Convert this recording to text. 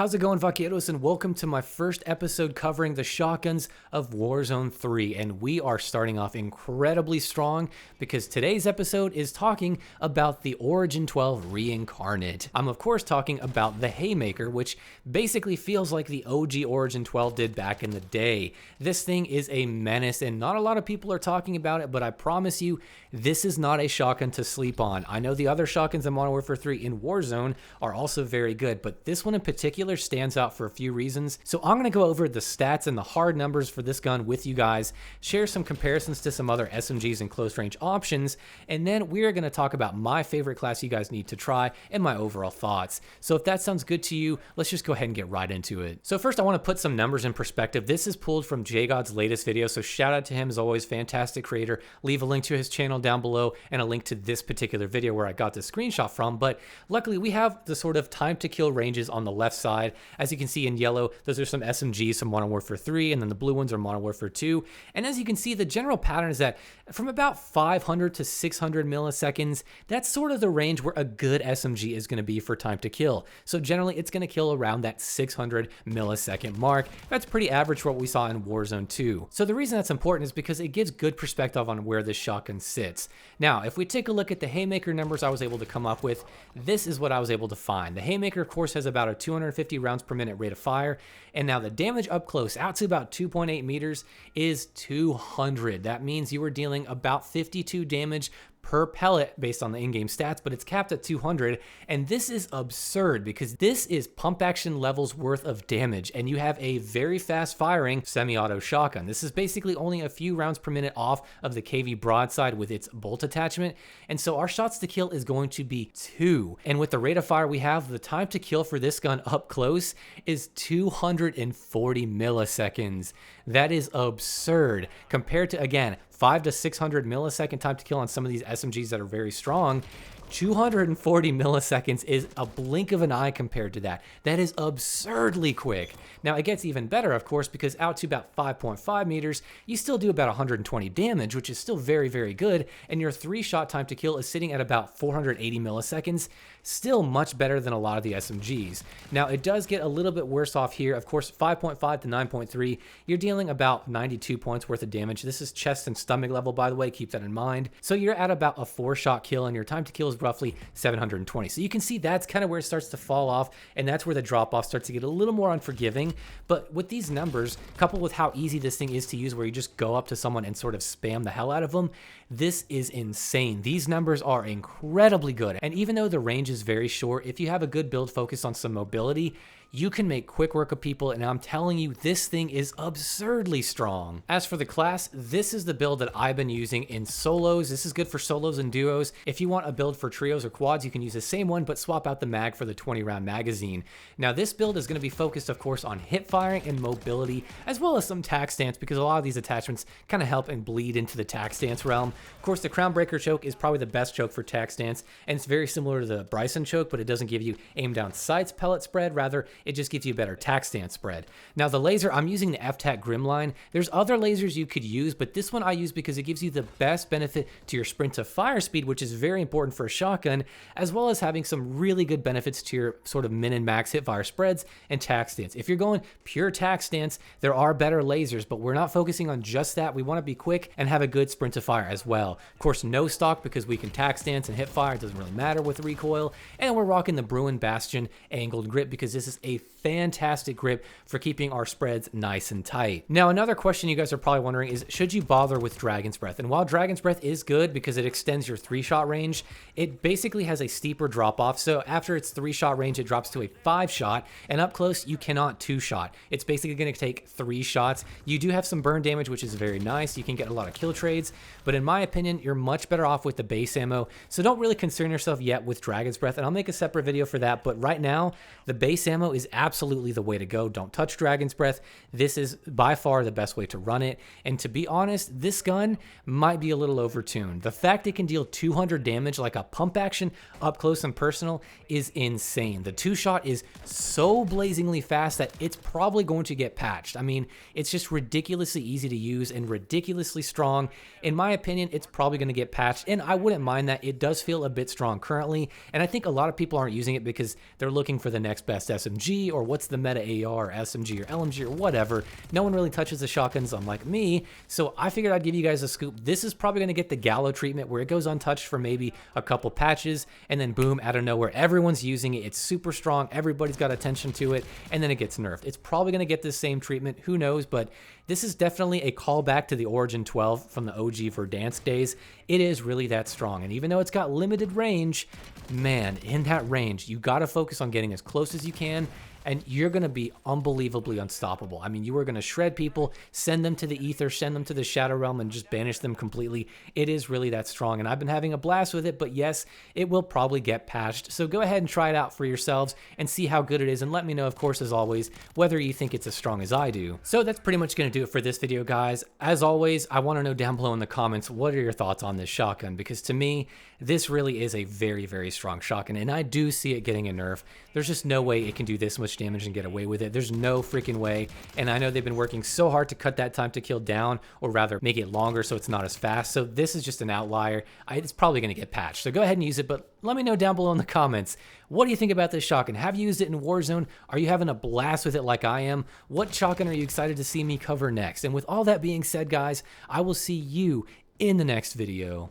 How's it going, vaqueros, and welcome to my first episode covering the shotguns of Warzone 3, and we are starting off incredibly strong because today's episode is talking about the Origin 12 Reincarnated. I'm of course talking about the Haymaker, which basically feels like the OG Origin 12 did back in the day. This thing is a menace, and not a lot of people are talking about it, but I promise you, this is not a shotgun to sleep on. I know the other shotguns in Modern Warfare 3 in Warzone are also very good, but this one in particular stands out for a few reasons. So I'm going to go over the stats and the hard numbers for this gun with you guys, share some comparisons to some other SMGs and close range options, and then we're going to talk about my favorite class you guys need to try and my overall thoughts. So if that sounds good to you, let's just go ahead and get right into it. So first I want to put some numbers in perspective. This is pulled from JGOD's latest video, so shout out to him as always, fantastic creator. Leave a link to his channel down below and a link to this particular video where I got the screenshot from, but luckily we have the sort of time to kill ranges on the left side. As you can see in yellow, those are some SMGs from Modern Warfare 3, and then the blue ones are Modern Warfare 2. And as you can see, the general pattern is that from about 500 to 600 milliseconds, that's sort of the range where a good SMG is going to be for time to kill. So generally, it's going to kill around that 600 millisecond mark. That's pretty average for what we saw in Warzone 2. So the reason that's important is because it gives good perspective on where this shotgun sits. Now, if we take a look at the Haymaker numbers I was able to come up with, this is what I was able to find. The Haymaker, of course, has about a 250 rounds per minute rate of fire, and now the damage up close out to about 2.8 meters is 200. That means you are dealing about 52 damage per pellet based on the in-game stats, but it's capped at 200, and this is absurd because this is pump action levels worth of damage, and you have a very fast firing semi-auto shotgun. This is basically only a few rounds per minute off of the KV broadside with its bolt attachment, and so our shots to kill is going to be 2, and with the rate of fire we have, the time to kill for this gun up close is 240 milliseconds. That is absurd compared to, again, 500 to 600 millisecond time to kill on some of these SMGs that are very strong. 240 milliseconds is a blink of an eye compared to that. That is absurdly quick. Now it gets even better, of course, because out to about 5.5 meters, you still do about 120 damage, which is still very, very good. And your 3-shot time to kill is sitting at about 480 milliseconds, still much better than a lot of the SMGs. Now it does get a little bit worse off here. Of course, 5.5 to 9.3, you're dealing about 92 points worth of damage. This is chest and stomach level, by the way, keep that in mind. So you're at about a 4-shot kill, and your time to kill is roughly 720. So you can see that's kind of where it starts to fall off, and that's where the drop off starts to get a little more unforgiving. But with these numbers, coupled with how easy this thing is to use, where you just go up to someone and sort of spam the hell out of them, this is insane. These numbers are incredibly good. And even though the range is very short, if you have a good build focused on some mobility, you can make quick work of people, and I'm telling you, this thing is absurdly strong. As for the class, this is the build that I've been using in solos. This is good for solos and duos. If you want a build for trios or quads, you can use the same one, but swap out the mag for the 20-round magazine. Now, this build is going to be focused, of course, on hip firing and mobility, as well as some tac stance, because a lot of these attachments kind of help and bleed into the tac stance realm. Of course, the Crown Breaker choke is probably the best choke for tac stance, and it's very similar to the Bryson choke, but it doesn't give you aim down sights pellet spread. Rather, it just gives you a better tac stance spread. Now the laser, I'm using the FTAC Grimline. There's other lasers you could use, but this one I use because it gives you the best benefit to your sprint to fire speed, which is very important for a shotgun, as well as having some really good benefits to your sort of min and max hip fire spreads and tac stance. If you're going pure tac stance, there are better lasers, but we're not focusing on just that. We want to be quick and have a good sprint to fire as well. Of course, no stock because we can tac stance and hip fire. It doesn't really matter with recoil. And we're rocking the Bruin Bastion angled grip because this is a fantastic grip for keeping our spreads nice and tight. Now, another question you guys are probably wondering is, should you bother with Dragon's Breath? And while Dragon's Breath is good because it extends your 3-shot range, it basically has a steeper drop off. So after its 3-shot range, it drops to a 5-shot, and up close, you cannot 2-shot. It's basically going to take 3 shots. You do have some burn damage, which is very nice. You can get a lot of kill trades, but in my opinion, you're much better off with the base ammo. So don't really concern yourself yet with Dragon's Breath, and I'll make a separate video for that. But right now, the base ammo is absolutely the way to go. Don't touch Dragon's Breath. This is by far the best way to run it. And to be honest, this gun might be a little overtuned. The fact it can deal 200 damage like a pump action up close and personal is insane. The 2-shot is so blazingly fast that it's probably going to get patched. I mean, it's just ridiculously easy to use and ridiculously strong. In my opinion, it's probably going to get patched, and I wouldn't mind that. It does feel a bit strong currently, and I think a lot of people aren't using it because they're looking for the next best SMG or what's the meta AR, or SMG, or LMG, or whatever. No one really touches the shotguns unlike me, so I figured I'd give you guys a scoop. This is probably going to get the Gallo treatment where it goes untouched for maybe a couple patches, and then boom, out of nowhere, everyone's using it. It's super strong, everybody's got attention to it, and then it gets nerfed. It's probably going to get this same treatment, who knows, but this is definitely a callback to the Origin 12 from the OG Verdansk days. It is really that strong, and even though it's got limited range, man, in that range, you got to focus on getting as close as you can, and you're going to be unbelievably unstoppable. I mean, you are going to shred people, send them to the ether, send them to the Shadow Realm, and just banish them completely. It is really that strong, and I've been having a blast with it, but yes, it will probably get patched. So go ahead and try it out for yourselves and see how good it is, and let me know, of course, as always, whether you think it's as strong as I do. So that's pretty much going to do it for this video, guys. As always, I want to know down below in the comments, what are your thoughts on this shotgun? Because to me, this really is a very, very strong shotgun, and I do see it getting a nerf. There's just no way it can do this much damage and get away with it. There's no freaking way, and I know they've been working so hard to cut that time to kill down, or rather make it longer so it's not as fast, so this is just an outlier. It's probably going to get patched, so go ahead and use it, but let me know down below in the comments, what do you think about this shotgun? Have you used it in Warzone? Are you having a blast with it like I am? What shotgun are you excited to see me cover next? And with all that being said, guys, I will see you in the next video.